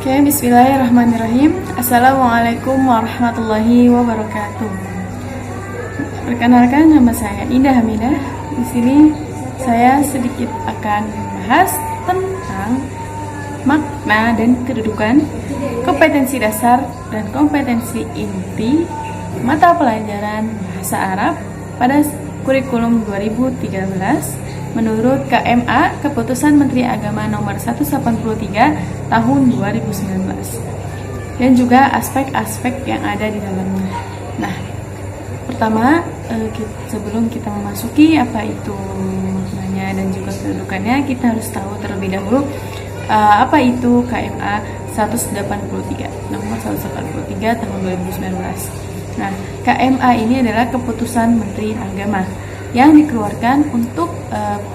Oke, bismillahirrahmanirrahim. Assalamualaikum warahmatullahi wabarakatuh. Perkenalkan, nama saya Indah Hamidah. Di sini saya sedikit akan membahas tentang makna dan kedudukan, kompetensi dasar dan kompetensi inti mata pelajaran bahasa Arab pada kurikulum 2013 menurut KMA Keputusan Menteri Agama Nomor 183 Tahun 2019 dan juga aspek-aspek yang ada di dalamnya. Nah, pertama sebelum kita memasuki apa itu maknanya dan juga kedudukannya, kita harus tahu terlebih dahulu apa itu KMA 183 Nomor 183 Tahun 2019. Nah, KMA ini adalah Keputusan Menteri Agama yang dikeluarkan untuk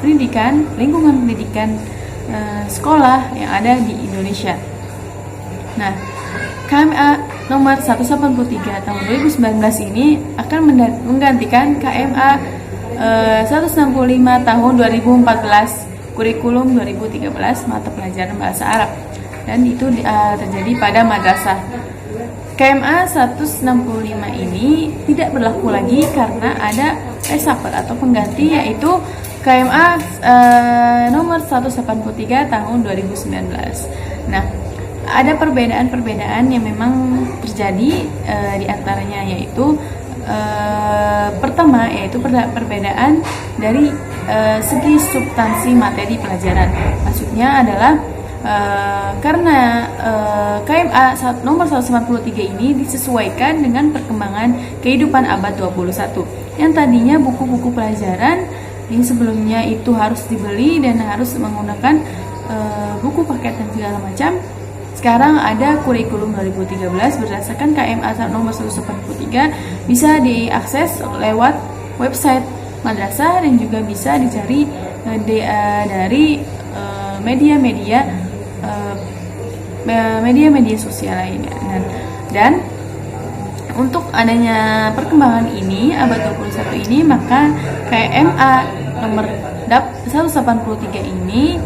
pendidikan, lingkungan pendidikan sekolah yang ada di Indonesia. Nah, KMA nomor 183 tahun 2019 ini akan menggantikan KMA 165 tahun 2014 kurikulum 2013 mata pelajaran bahasa Arab, dan itu terjadi pada madrasah. KMA 165 ini tidak berlaku lagi karena ada reshuffle atau pengganti, yaitu KMA nomor 183 tahun 2019. Nah, ada perbedaan-perbedaan yang memang terjadi di antaranya, yaitu pertama yaitu perbedaan dari segi substansi materi pelajaran. Maksudnya adalah karena KMA nomor 193 ini disesuaikan dengan perkembangan kehidupan abad 21, yang tadinya buku-buku pelajaran yang sebelumnya itu harus dibeli dan harus menggunakan buku paket dan segala macam. Sekarang ada kurikulum 2013 berdasarkan KMA nomor 183 bisa diakses lewat website madrasah dan juga bisa dicari dari media-media sosial lainnya. Dan untuk adanya perkembangan ini abad 21 ini, maka KMA nomor 183 ini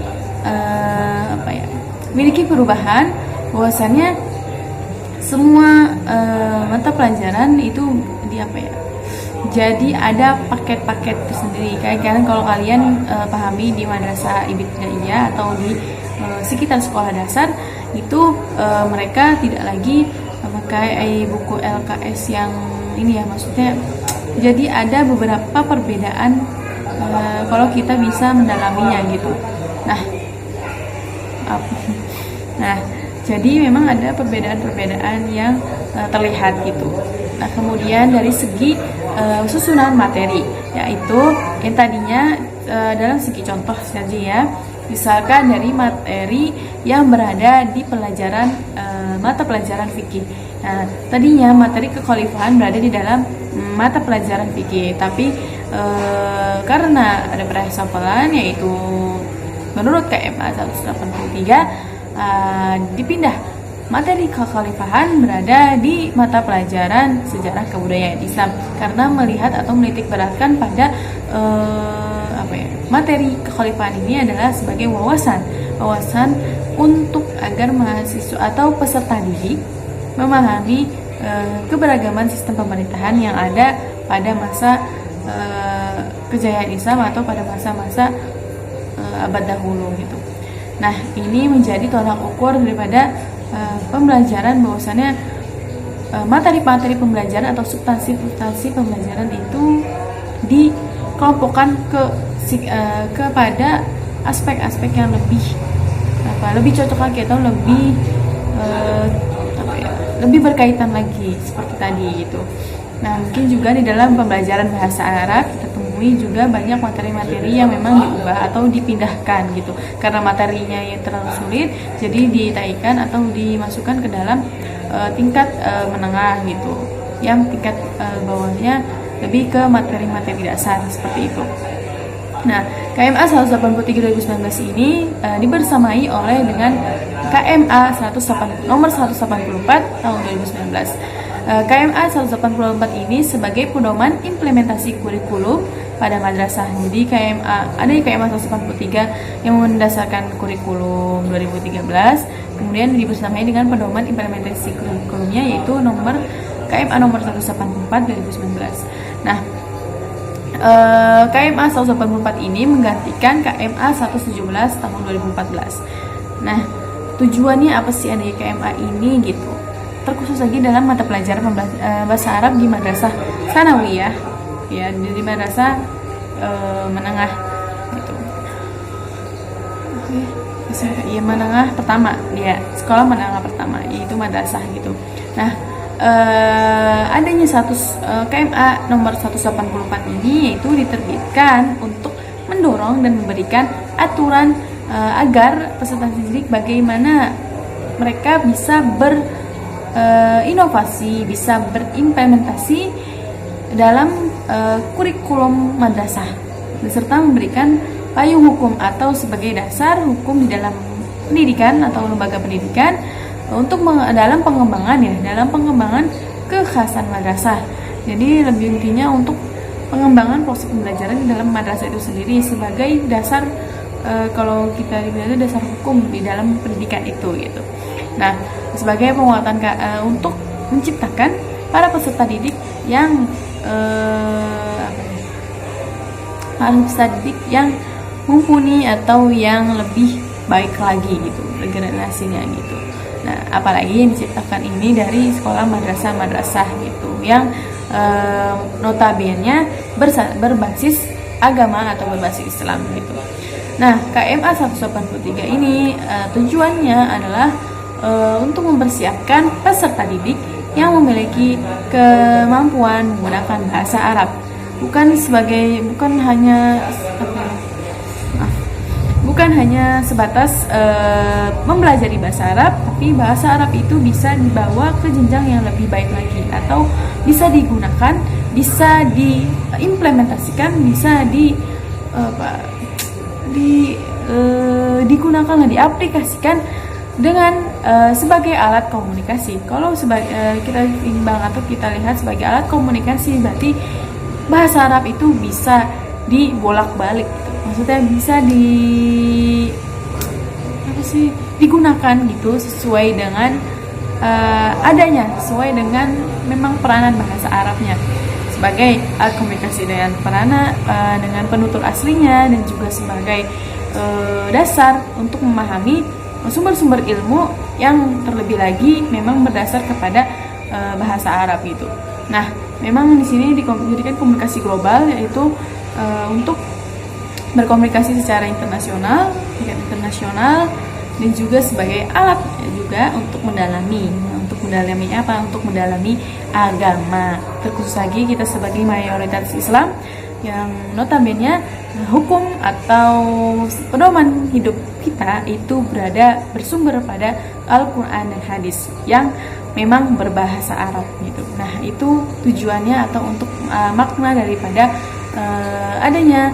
memiliki perubahan, bahwasannya semua mata pelajaran itu jadi ada paket-paket tersendiri. Kayak kalau kalian pahami di madrasah ibtidaiyah atau di sekitar sekolah dasar itu mereka tidak lagi memakai buku LKS yang ini ya, maksudnya jadi ada beberapa perbedaan kalau kita bisa mendalaminya gitu. Nah, jadi memang ada perbedaan-perbedaan yang terlihat gitu. Nah, kemudian dari segi susunan materi, yaitu yang tadinya dalam segi contoh saja ya, misalkan dari materi yang berada di pelajaran mata pelajaran fikih. Nah, tadinya materi kekhalifahan berada di dalam mata pelajaran fikih, tapi karena ada reshuffle, yaitu menurut KMA 183 dipindah materi kekhalifahan berada di mata pelajaran sejarah kebudayaan Islam, karena melihat atau menitik beratkan pada materi kekhalifahan ini adalah sebagai wawasan untuk agar mahasiswa atau peserta didik memahami keberagaman sistem pemerintahan yang ada pada masa kejayaan Islam atau pada masa-masa abad dahulu gitu. Nah, ini menjadi tolak ukur daripada pembelajaran, bahwasannya materi-materi pembelajaran atau substansi pembelajaran itu dikelompokkan kepada aspek-aspek yang lebih cocok lagi atau lebih berkaitan lagi seperti tadi gitu. Nah, mungkin juga di dalam pembelajaran bahasa Arab kita temui juga banyak materi-materi yang memang diubah atau dipindahkan gitu, karena materinya yang terlalu sulit, jadi ditaikan atau dimasukkan ke dalam tingkat menengah gitu, yang tingkat bawahnya lebih ke materi-materi dasar seperti itu. Nah, KMA 183 2019 ini dibersamai oleh dengan KMA nomor 184 tahun 2019. KMA 184 ini sebagai pedoman implementasi kurikulum pada madrasah. Jadi ada KMA 183 yang mendasarkan kurikulum 2013, kemudian dibersamai dengan pedoman implementasi kurikulumnya yaitu KMA nomor 184 2019. Nah, KMA 184 ini menggantikan KMA 117 tahun 2014. Nah, tujuannya apa sih adanya KMA ini gitu? Terkhusus lagi dalam mata pelajaran bahasa Arab di madrasah sanawiyah, ya, di madrasah menengah gitu. Iya, menengah pertama, dia sekolah menengah pertama, yaitu madrasah gitu. Nah, adanya KMA nomor 184 ini yaitu diterbitkan untuk mendorong dan memberikan aturan agar peserta didik bagaimana mereka bisa berinovasi, bisa berimplementasi dalam kurikulum madrasah, beserta memberikan payung hukum atau sebagai dasar hukum di dalam pendidikan atau lembaga pendidikan untuk dalam pengembangan kekhasan madrasah. Jadi lebih intinya untuk pengembangan proses pembelajaran di dalam madrasah itu sendiri sebagai dasar kalau kita bilang dasar hukum di dalam pendidikan itu gitu. Nah, sebagai penguatan untuk menciptakan para peserta didik yang mumpuni atau yang lebih baik lagi gitu generasinya gitu. Nah, apalagi yang diciptakan ini dari sekolah madrasah gitu yang notabene berbasis agama atau berbasis Islam gitu. Nah, KMA 183 ini tujuannya adalah untuk mempersiapkan peserta didik yang memiliki kemampuan menggunakan bahasa Arab, bukan hanya sebatas mempelajari bahasa Arab, tapi bahasa Arab itu bisa dibawa ke jenjang yang lebih baik lagi, atau bisa digunakan, bisa diimplementasikan, bisa digunakan, diaplikasikan dengan sebagai alat komunikasi. Kalau kita timbang atau kita lihat sebagai alat komunikasi, berarti bahasa Arab itu bisa dibolak-balik gitu. Maksudnya bisa digunakan gitu sesuai dengan sesuai dengan memang peranan bahasa Arabnya sebagai alat komunikasi dengan dengan penutur aslinya, dan juga sebagai dasar untuk memahami sumber-sumber ilmu yang terlebih lagi memang berdasar kepada bahasa Arab gitu. Nah, memang di sini dijadikan komunikasi global, yaitu untuk berkomunikasi secara internasional, dan juga sebagai alat juga untuk mendalami apa? Untuk mendalami agama. Terkhusus lagi kita sebagai mayoritas Islam yang notabene hukum atau pedoman hidup kita itu bersumber pada Al-Quran dan hadis yang memang berbahasa Arab gitu. Nah, itu tujuannya atau untuk makna daripada adanya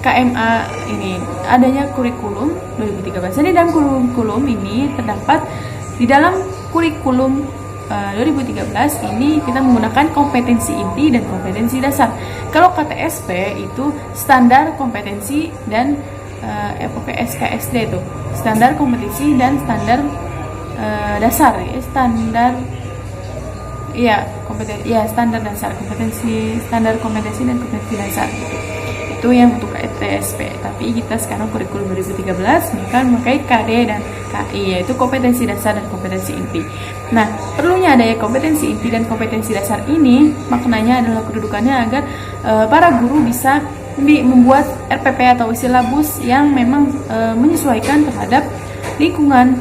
KMA ini, adanya kurikulum 2013. Jadi dalam kurikulum ini terdapat di dalam kurikulum 2013 ini kita menggunakan kompetensi inti dan kompetensi dasar. Kalau KTSP itu standar kompetensi dan SKSD itu standar kompetensi dan standar dasar ya, standar kompetensi dan kompetensi dasar gitu. Itu yang untuk KTSP. Tapi kita sekarang kurikulum 2013 memakai KD dan KI, yaitu kompetensi dasar dan kompetensi inti. Nah, perlunya adanya kompetensi inti dan kompetensi dasar ini maknanya adalah kedudukannya agar para guru bisa membuat RPP atau silabus yang memang menyesuaikan terhadap lingkungan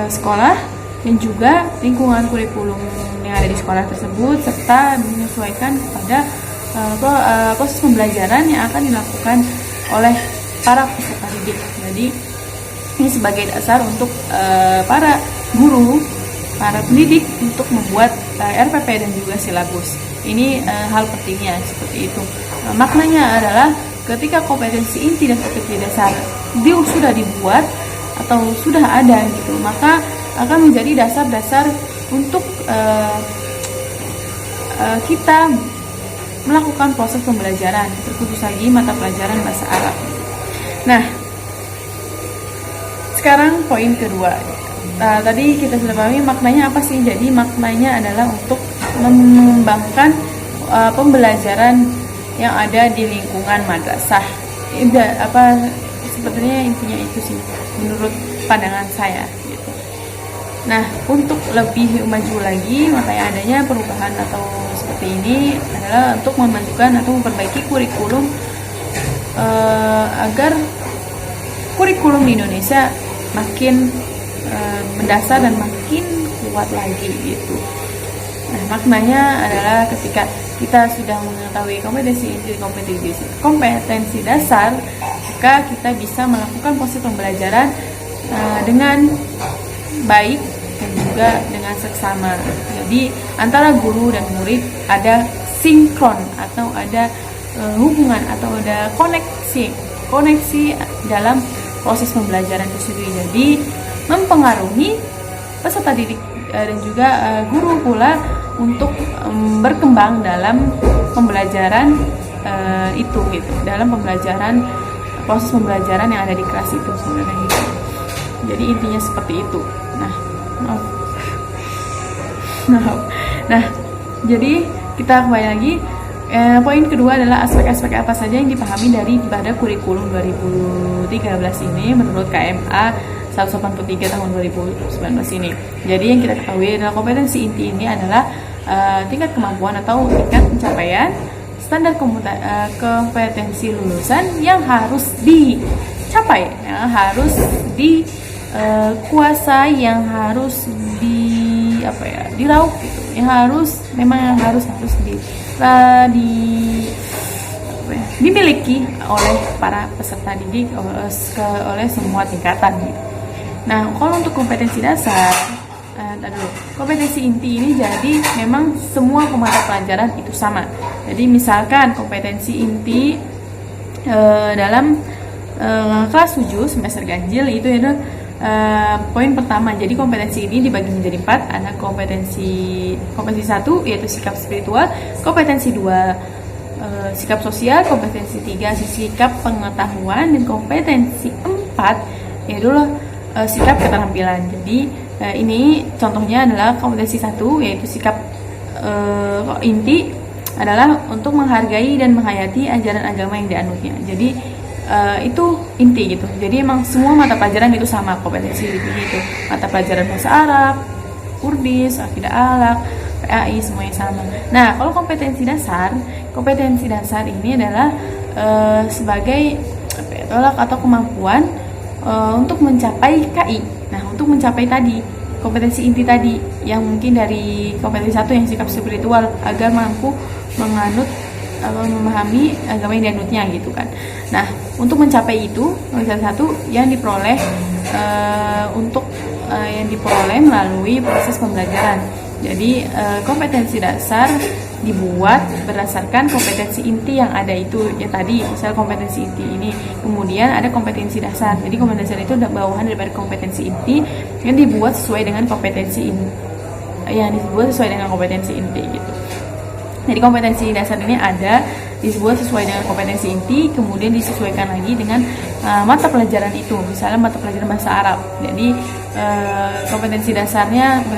sekolah dan juga lingkungan kurikulum yang ada di sekolah tersebut, serta menyesuaikan kepada proses pembelajaran yang akan dilakukan oleh para peserta didik. Jadi ini sebagai dasar untuk para guru, para pendidik untuk membuat RPP dan juga silabus. Ini hal pentingnya seperti itu. Maknanya adalah ketika kompetensi inti dan kompetensi dasar sudah dibuat atau sudah ada gitu, maka akan menjadi dasar-dasar untuk kita melakukan proses pembelajaran, terkhusus lagi mata pelajaran bahasa Arab. Nah, sekarang poin kedua. Tadi kita sudah pahami maknanya apa sih. Jadi maknanya adalah untuk mengembangkan pembelajaran yang ada di lingkungan madrasah. Sebenarnya intinya itu sih menurut pandangan saya gitu. Nah, untuk lebih maju lagi, makanya adanya perubahan atau seperti ini adalah untuk memajukan atau memperbaiki kurikulum agar kurikulum di Indonesia makin mendasar dan makin kuat lagi gitu. Nah, maknanya adalah ketika kita sudah mengetahui kompetensi dasar, maka kita bisa melakukan proses pembelajaran dengan baik dan juga dengan seksama. Jadi antara guru dan murid ada sinkron atau ada hubungan atau ada koneksi dalam proses pembelajaran itu sendiri. Jadi mempengaruhi peserta didik dan juga guru pula untuk berkembang dalam pembelajaran itu gitu, dalam proses pembelajaran yang ada di kelas itu sebenarnya gitu. Jadi intinya seperti itu. Nah, jadi kita kembali lagi. Poin kedua adalah aspek-aspek apa saja yang dipahami pada kurikulum 2013 ini menurut KMA 183 tahun 2019 ini. Jadi yang kita ketahui adalah kompetensi inti ini adalah tingkat kemampuan atau tingkat pencapaian standar kompetensi lulusan yang harus dicapai, yang harus dikuasai, yang harus diraup gitu, yang harus dimiliki oleh para peserta didik oleh semua tingkatan gitu. Nah, kalau untuk kompetensi dasar, kompetensi inti ini jadi memang semua mata pelajaran itu sama. Jadi misalkan kompetensi inti dalam kelas 7 semester ganjil itu adalah poin pertama. Jadi kompetensi ini dibagi menjadi 4. Ada kompetensi 1 yaitu sikap spiritual, kompetensi 2 sikap sosial, kompetensi 3 sikap pengetahuan, dan kompetensi 4 yaitu sikap keterampilan. Jadi ini contohnya adalah kompetensi 1 yaitu sikap inti adalah untuk menghargai dan menghayati ajaran agama yang dianutnya. Jadi itu inti gitu. Jadi emang semua mata pelajaran itu sama kompetensi gitu. Mata pelajaran bahasa Arab, Kurdis, akidah akhlak, PAI semuanya sama. Nah, kalau kompetensi dasar ini adalah sebagai tolak atau kemampuan untuk mencapai KI. Nah, untuk mencapai tadi kompetensi inti tadi yang mungkin dari kompetensi 1 yang sikap spiritual agar mampu menganut atau memahami agama yang dianutnya gitu kan. Nah, untuk mencapai itu kompetensi 1 yang diperoleh melalui proses pembelajaran. Jadi kompetensi dasar dibuat berdasarkan kompetensi inti yang ada itu ya tadi, misal kompetensi inti ini, kemudian ada kompetensi dasar. Jadi kompetensi dasar itu bawahan daripada kompetensi inti yang dibuat sesuai dengan kompetensi inti gitu. Jadi kompetensi dasar ini dibuat sesuai dengan kompetensi inti, kemudian disesuaikan lagi dengan mata pelajaran itu. Misalnya mata pelajaran bahasa Arab. Jadi kompetensi dasar 1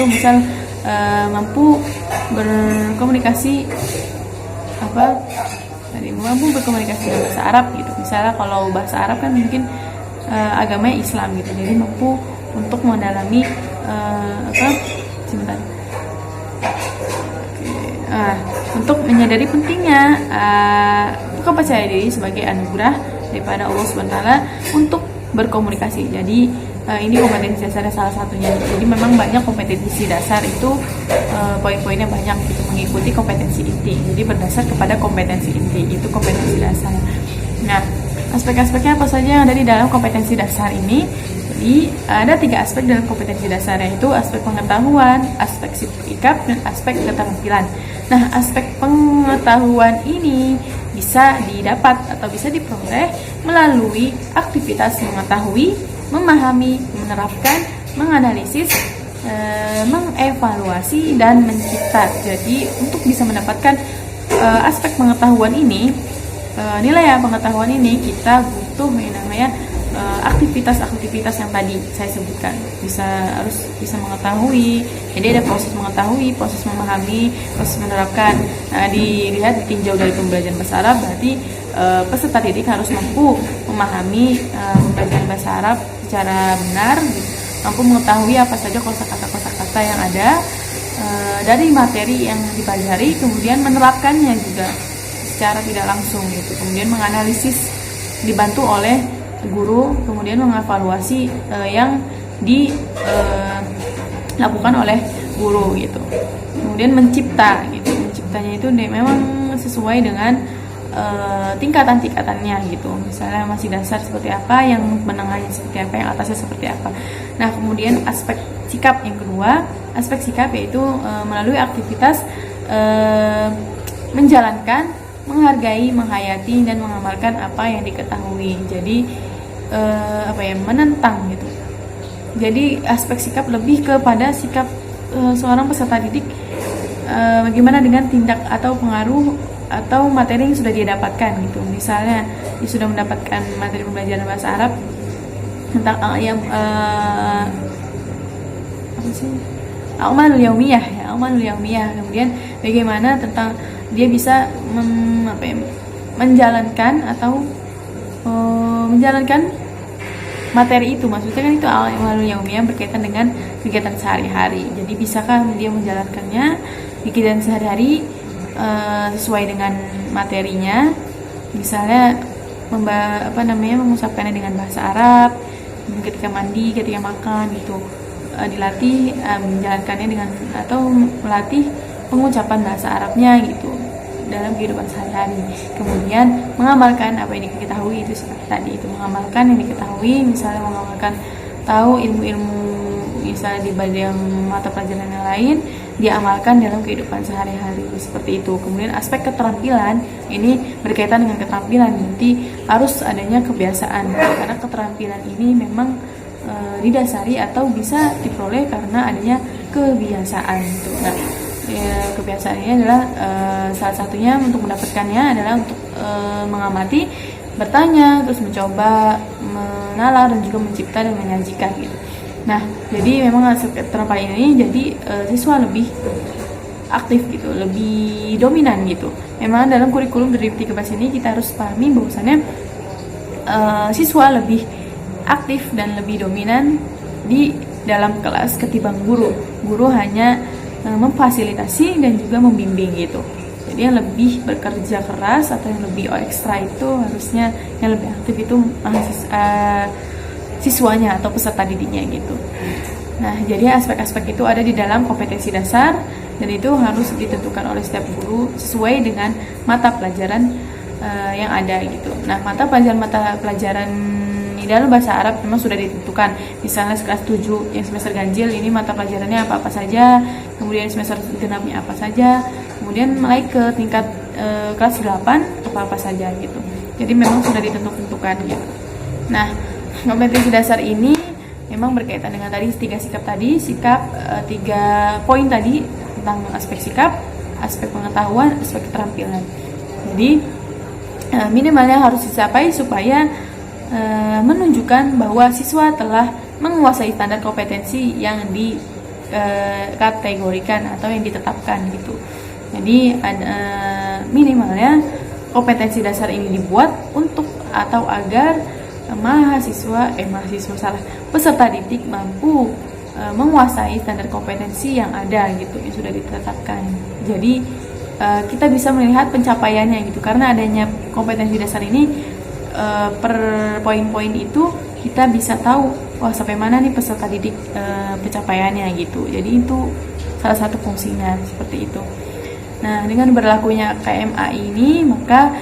misal mampu berkomunikasi mampu berkomunikasi dengan bahasa Arab gitu. Misalnya kalau bahasa Arab kan mungkin agamanya Islam gitu. Jadi mampu untuk mendalami untuk menyadari pentingnya kepercayaan diri sebagai anugerah daripada Allah SWT untuk berkomunikasi. Jadi ini kompetensi dasar salah satunya. Jadi memang banyak kompetensi dasar itu poin-poinnya banyak gitu, mengikuti kompetensi inti. Jadi berdasar kepada kompetensi inti itu kompetensi dasar. Nah, aspek-aspeknya apa saja yang ada di dalam kompetensi dasar ini? Jadi ada 3 aspek dalam kompetensi dasar, yaitu aspek pengetahuan, aspek sikap, dan aspek keterampilan. Nah, aspek pengetahuan ini bisa didapat atau bisa diperoleh melalui aktivitas mengetahui, memahami, menerapkan, menganalisis, mengevaluasi, dan mencipta. Jadi untuk bisa mendapatkan aspek pengetahuan ini, nilai pengetahuan ini kita butuh yang namanya aktivitas-aktivitas yang tadi saya sebutkan. Harus bisa mengetahui. Jadi ada proses mengetahui, proses memahami, proses menerapkan. Nah, dilihat ditinjau dari pembelajaran bahasa Arab, berarti peserta didik harus mampu memahami pembelajaran bahasa Arab secara benar, mampu mengetahui apa saja kosakata yang ada dari materi yang dipelajari, kemudian menerapkannya juga secara tidak langsung gitu. Kemudian menganalisis dibantu oleh guru, kemudian mengevaluasi yang dilakukan oleh guru gitu. Kemudian menciptanya itu memang sesuai dengan tingkatan-tingkatannya gitu. Misalnya masih dasar seperti apa, yang menengahnya seperti apa, yang atasnya seperti apa. Nah, kemudian aspek sikap yang kedua, aspek sikap yaitu melalui aktivitas menjalankan, menghargai, menghayati, dan mengamalkan apa yang diketahui. Jadi menentang gitu. Jadi aspek sikap lebih kepada sikap seorang peserta didik, bagaimana dengan tindak atau pengaruh atau materi yang sudah dia dapatkan gitu. Misalnya dia sudah mendapatkan materi pembelajaran bahasa Arab tentang A'malul yaumiyah, kemudian bagaimana tentang dia bisa menjalankan materi itu. Maksudnya kan itu A'malul yaumiyah berkaitan dengan kegiatan sehari-hari. Jadi bisakah dia menjalankannya di kegiatan sehari-hari sesuai dengan materinya, misalnya mengucapkannya dengan bahasa Arab, ketika mandi, ketika makan gitu, dilatih menjalankannya dengan, atau melatih pengucapan bahasa Arabnya gitu dalam kehidupan sehari-hari. Kemudian mengamalkan apa yang diketahui, itu seperti tadi itu, mengamalkan yang diketahui, misalnya tahu ilmu-ilmu misalnya di bidang mata pelajaran yang lain, diamalkan dalam kehidupan sehari-hari seperti itu. Kemudian aspek keterampilan ini berkaitan dengan keterampilan, nanti harus adanya kebiasaan, karena keterampilan ini memang didasari atau bisa diperoleh karena adanya kebiasaan gitu. Nah, kebiasaan ini adalah salah satunya untuk mendapatkannya adalah untuk mengamati, bertanya, terus mencoba, menalar, dan juga mencipta dan menyajikan gitu. Nah, jadi memang keterampilan ini jadi siswa lebih aktif gitu, lebih dominan gitu. Memang dalam kurikulum dari 13 ini kita harus pahami bahwasannya siswa lebih aktif dan lebih dominan di dalam kelas ketimbang guru. Guru hanya memfasilitasi dan juga membimbing gitu. Jadi yang lebih bekerja keras atau yang lebih ekstra itu harusnya yang lebih aktif itu siswanya atau peserta didiknya gitu. Nah, jadi aspek-aspek itu ada di dalam kompetensi dasar, dan itu harus ditentukan oleh setiap guru sesuai dengan mata pelajaran yang ada gitu. Nah, mata pelajaran di dalam bahasa Arab memang sudah ditentukan. Misalnya kelas 7 yang semester ganjil ini mata pelajarannya apa-apa saja, kemudian semester genapnya apa saja, kemudian mulai ke tingkat kelas 8 apa-apa saja gitu. Jadi memang sudah ditentukan gitu. Nah, kompetensi dasar ini memang berkaitan dengan tadi 3 poin tadi tentang aspek sikap, aspek pengetahuan, aspek keterampilan. Jadi minimalnya harus dicapai supaya menunjukkan bahwa siswa telah menguasai standar kompetensi yang dikategorikan atau yang ditetapkan gitu. Jadi minimalnya kompetensi dasar ini dibuat untuk atau agar peserta didik mampu menguasai standar kompetensi yang ada gitu, yang sudah ditetapkan. Jadi kita bisa melihat pencapaiannya gitu, karena adanya kompetensi dasar ini per poin-poin itu kita bisa tahu sampai mana nih peserta didik pencapaiannya gitu. Jadi itu salah satu fungsinya seperti itu. Nah, dengan berlakunya KMA ini, maka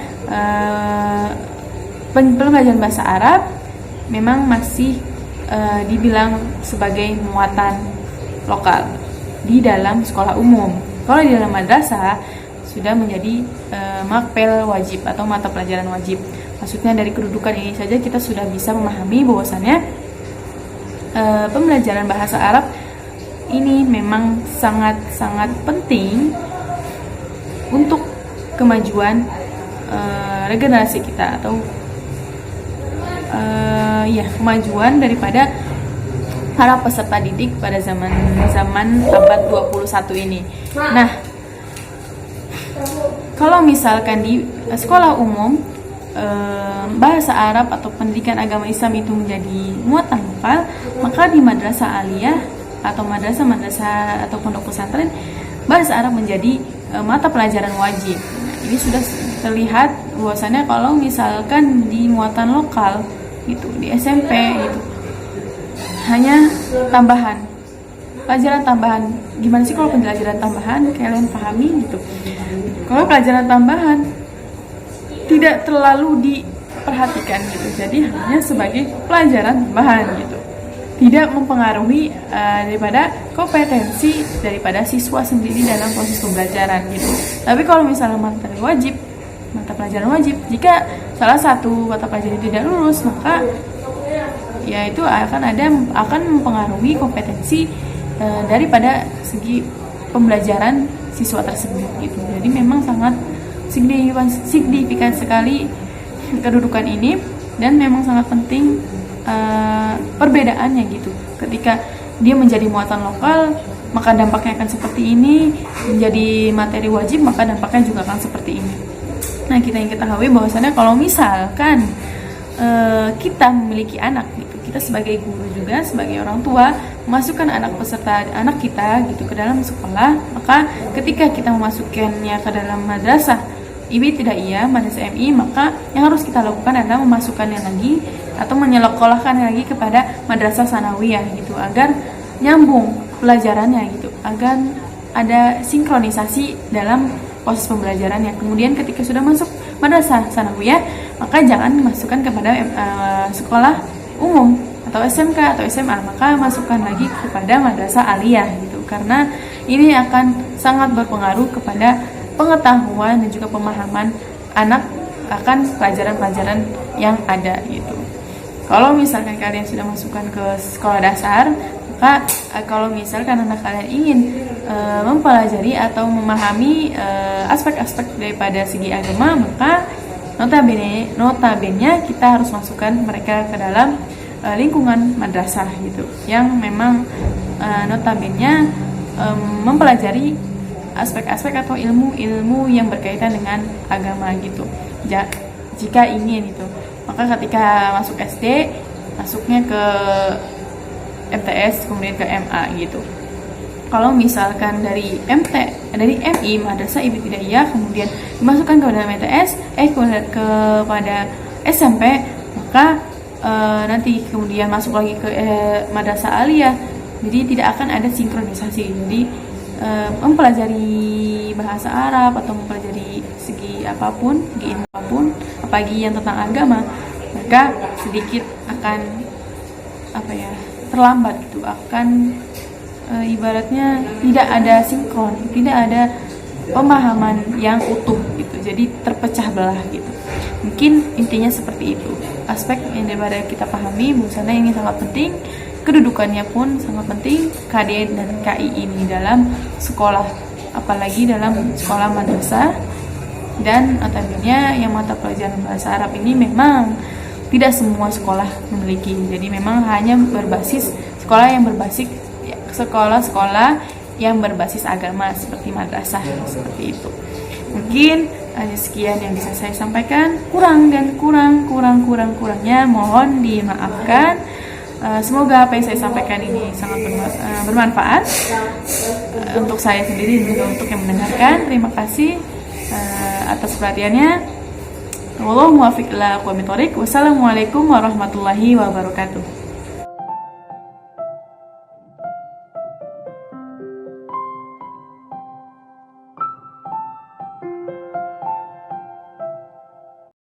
pembelajaran bahasa Arab memang masih dibilang sebagai muatan lokal di dalam sekolah umum. Kalau di dalam madrasah sudah menjadi makpel wajib atau mata pelajaran wajib. Maksudnya dari kedudukan ini saja kita sudah bisa memahami bahwasannya pembelajaran bahasa Arab ini memang sangat-sangat penting untuk kemajuan regenerasi kita atau kemajuan daripada para peserta didik pada zaman abad 21 ini. Nah, kalau misalkan di sekolah umum bahasa Arab atau pendidikan agama Islam itu menjadi muatan lokal, maka di madrasah aliyah atau madrasah atau pondok pesantren bahasa Arab menjadi mata pelajaran wajib. Nah, ini sudah terlihat bahwasannya kalau misalkan di muatan lokal gitu di SMP gitu hanya tambahan pelajaran tambahan. Gimana sih kalau pelajaran tambahan kalian pahami gitu? Kalau pelajaran tambahan tidak terlalu diperhatikan gitu, jadi hanya sebagai pelajaran tambahan gitu, tidak mempengaruhi daripada kompetensi daripada siswa sendiri dalam proses pembelajaran gitu. Tapi kalau misalnya mata pelajaran wajib, jika salah satu mata pelajaran tidak lulus, maka ya itu akan mempengaruhi kompetensi daripada segi pembelajaran siswa tersebut gitu. Jadi memang sangat signifikan sekali kedudukan ini, dan memang sangat penting perbedaannya gitu. Ketika dia menjadi muatan lokal, maka dampaknya akan seperti ini. Menjadi materi wajib, maka dampaknya juga akan seperti ini. Nah, kita yang ketahui bahwasannya kalau misalkan kita memiliki anak gitu, kita sebagai guru juga sebagai orang tua memasukkan anak kita gitu ke dalam sekolah, maka ketika kita memasukkannya ke dalam madrasah ibtidaiyah, madrasah MI, maka yang harus kita lakukan adalah memasukkannya lagi atau menyekolahkannya lagi kepada madrasah sanawiyah gitu, agar nyambung pelajarannya gitu, agar ada sinkronisasi dalam proses pembelajarannya. Kemudian ketika sudah masuk madrasah sanawiyah, maka jangan dimasukkan kepada sekolah umum atau SMK atau SMA, maka masukkan lagi kepada madrasah aliyah gitu, karena ini akan sangat berpengaruh kepada pengetahuan dan juga pemahaman anak akan pelajaran-pelajaran yang ada gitu. Kalau misalkan kalian sudah masukkan ke sekolah dasar, maka kalau misalkan anak kalian ingin mempelajari atau memahami aspek-aspek daripada segi agama, maka notabene kita harus masukkan mereka ke dalam lingkungan madrasah gitu, yang memang notabene mempelajari aspek-aspek atau ilmu-ilmu yang berkaitan dengan agama gitu. Jika ingin itu, maka ketika masuk SD, masuknya ke MTS, kemudian ke MA gitu. Kalau misalkan dari MI, madrasah ibtidaiyah, kemudian dimasukkan kepada MTS, kepada SMP, maka nanti kemudian masuk lagi ke madrasah aliyah. Jadi tidak akan ada sinkronisasi. Jadi mempelajari bahasa Arab atau mempelajari segi apapun, segi ilmu apapun, apalagi yang tentang agama, maka sedikit akan terlambat gitu, akan ibaratnya tidak ada sinkron, tidak ada pemahaman yang utuh gitu, jadi terpecah belah gitu. Mungkin intinya seperti itu aspek yang daripada kita pahami, bahwasanya ini sangat penting. Kedudukannya pun sangat penting, KD dan KI ini dalam sekolah, apalagi dalam sekolah madrasah. Dan notabene yang mata pelajaran bahasa Arab ini memang tidak semua sekolah memiliki. Jadi memang hanya berbasis sekolah yang berbasis agama seperti madrasah, seperti itu. Mungkin hanya sekian yang bisa saya sampaikan. Kurangnya mohon dimaafkan. Semoga apa yang saya sampaikan ini sangat bermanfaat untuk saya sendiri dan juga untuk yang mendengarkan. Terima kasih atas perhatiannya. Wallahu muwaffiq ila aqwamit thoriq. Wassalamualaikum warahmatullahi wabarakatuh.